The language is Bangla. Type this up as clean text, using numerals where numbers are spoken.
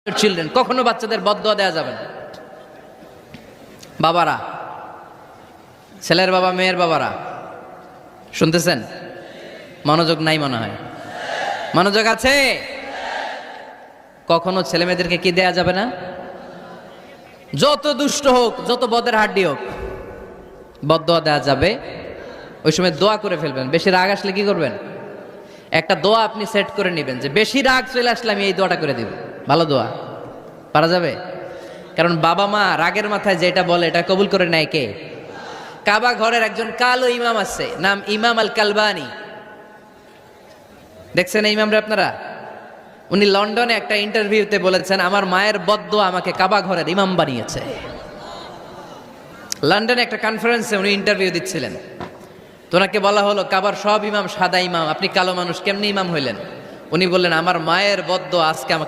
চিলড্রেন, কখনো বাচ্চাদের বদদোয়া দেওয়া যাবে না। বাবারা, ছেলের বাবা মেয়ের বাবারা শুনতেছেন? মনোযোগ নাই মনে হয়। মনোযোগ আছে? কখনো ছেলে মেয়েদেরকে কি দেয়া যাবে না? যত দুষ্ট হোক, যত বদের হাড্ডি হোক, বদদোয়া দেওয়া যাবে। ওই সময় দোয়া করে ফেলবেন। বেশি রাগ আসলে কি করবেন? একটা দোয়া আপনি সেট করে নেবেন যে বেশি রাগ চলে আসলে আমি এই দোয়াটা করে দিব। ভালো দোয়া পারা যাবে? কারণ বাবা মা রাগের মাথায় যেটা বলে এটা কবুল করে নেয় কে? কাবা ঘরের একজন কালো ইমাম আছে, নাম ইমাম আল কালবানি। দেখছেন এই ইমামরা আপনারা? উনি লন্ডনে একটা ইন্টারভিউতে বলেছেন, আমার মায়ের বদদোয়া আমাকে কাবা ঘরের ইমাম বানিয়েছে। লন্ডনে একটা কনফারেন্সে উনি ইন্টারভিউ দিচ্ছিলেন। তো ওনাকে বলা হলো, কাবার সব ইমাম সাদা ইমাম, আপনি কালো মানুষ, কেমনি ইমাম হইলেন? উনি বললেন, আমার মায়ের বদদোয়া আজকে আমাকে